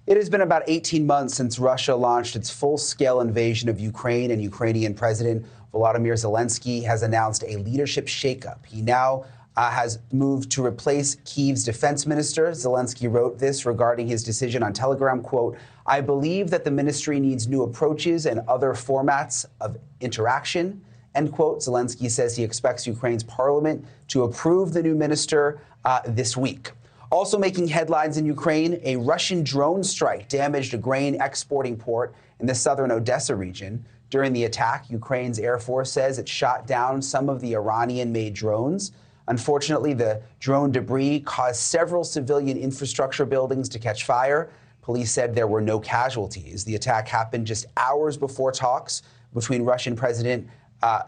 It has been about 18 months since Russia launched its full-scale invasion of Ukraine, and Ukrainian President Volodymyr Zelenskyy has announced a leadership shakeup. He now has moved to replace Kyiv's defense minister. Zelenskyy wrote this regarding his decision on Telegram, quote, "I believe that the ministry needs new approaches and other formats of interaction," end quote. Zelenskyy says he expects Ukraine's parliament to approve the new minister this week. Also making headlines in Ukraine, a Russian drone strike damaged a grain exporting port in the southern Odessa region. During the attack, Ukraine's Air Force says it shot down some of the Iranian-made drones. Unfortunately, the drone debris caused several civilian infrastructure buildings to catch fire. Police said there were no casualties. The attack happened just hours before talks between Russian President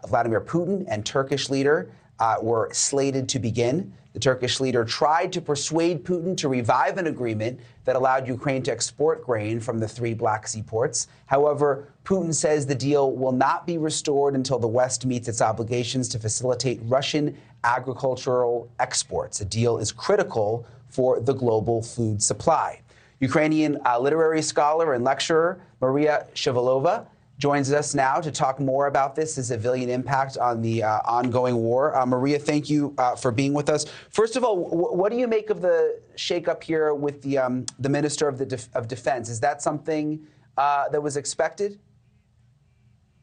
Vladimir Putin and Turkish leader were slated to begin. The Turkish leader tried to persuade Putin to revive an agreement that allowed Ukraine to export grain from the 3 Black Sea ports. However, Putin says the deal will not be restored until the West meets its obligations to facilitate Russian agricultural exports. A deal is critical for the global food supply. Ukrainian literary scholar and lecturer Mariia Shuvalova joins us now to talk more about this, the civilian impact on the ongoing war. Mariia, thank you for being with us. First of all, what do you make of the shakeup here with the Minister of Defense? Is that something that was expected?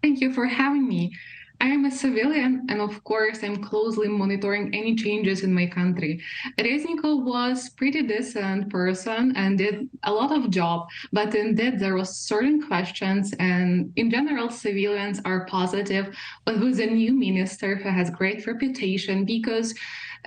Thank you for having me. I am a civilian, and of course, I'm closely monitoring any changes in my country. Reznikov was pretty decent person and did a lot of job, but indeed there was certain questions, and in general, civilians are positive. But with a new minister who has great reputation, because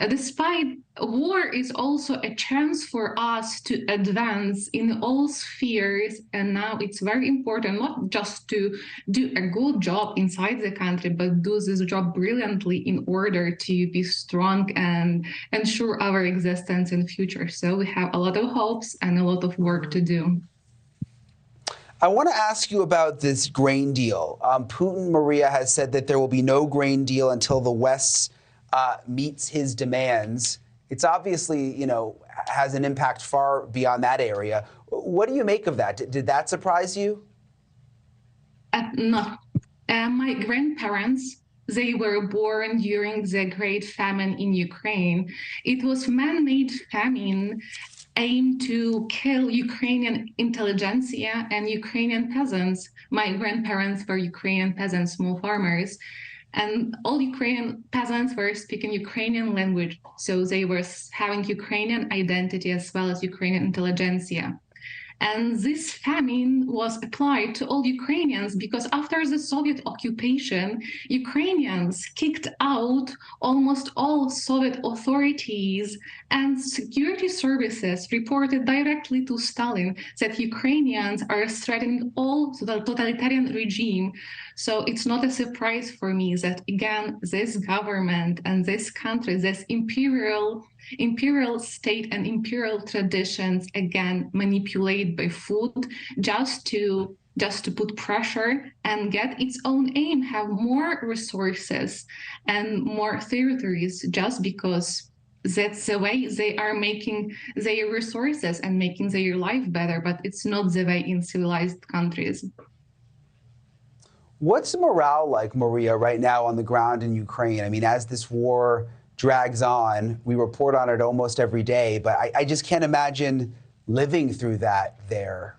despite war is also a chance for us to advance in all spheres, and now it's very important not just to do a good job inside the country, but do this job brilliantly in order to be strong and ensure our existence in future. So we have a lot of hopes and a lot of work to do. I want to ask you about this grain deal. Putin, Mariia, has said that there will be no grain deal until the West meets his demands. It's obviously, has an impact far beyond that area. What do you make of that? Did that surprise you? No. My grandparents, they were born during the Great Famine in Ukraine. It was man-made famine aimed to kill Ukrainian intelligentsia and Ukrainian peasants. My grandparents were Ukrainian peasants, small farmers. And all Ukrainian peasants were speaking Ukrainian language, so they were having Ukrainian identity as well as Ukrainian intelligentsia. And this famine was applied to all Ukrainians because after the Soviet occupation, Ukrainians kicked out almost all Soviet authorities, and security services reported directly to Stalin that Ukrainians are threatening all the totalitarian regime. So it's not a surprise for me that, again, this government and this country, this imperial state and imperial traditions, again, manipulate by food just to put pressure and get its own aim, have more resources and more territories, just because that's the way they are making their resources and making their life better, but it's not the way in civilized countries. What's the morale like, Mariia, right now on the ground in Ukraine? I mean, as this war drags on, we report on it almost every day, but I just can't imagine living through that there.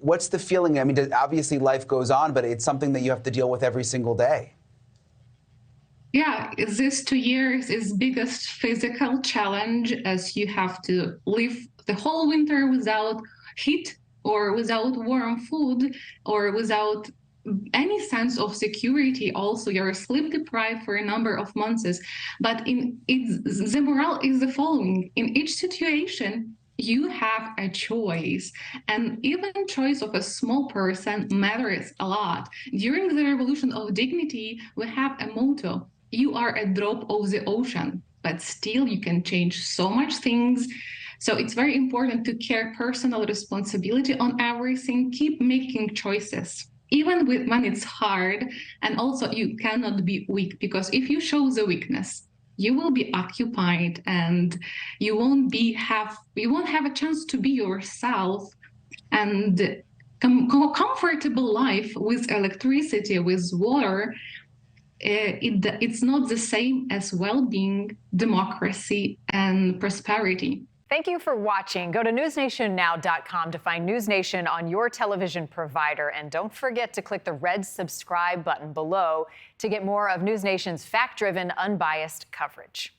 What's the feeling? I mean, obviously life goes on, but it's something that you have to deal with every single day. Yeah, these 2 years is biggest physical challenge, as you have to live the whole winter without heat or without warm food or without any sense of security. Also, you're sleep deprived for a number of months. But the morale is the following. In each situation, you have a choice, and even choice of a small person matters a lot. During the Revolution of Dignity, we have a motto: you are a drop of the ocean, but still you can change so much things. So it's very important to care personal responsibility on everything, keep making choices, even when it's hard. And also you cannot be weak, because if you show the weakness, you will be occupied, and you won't have a chance to be yourself and comfortable life with electricity, with water. It's not the same as well-being, democracy, and prosperity. Thank you for watching. Go to newsnationnow.com to find NewsNation on your television provider. And don't forget to click the red subscribe button below to get more of NewsNation's fact-driven, unbiased coverage.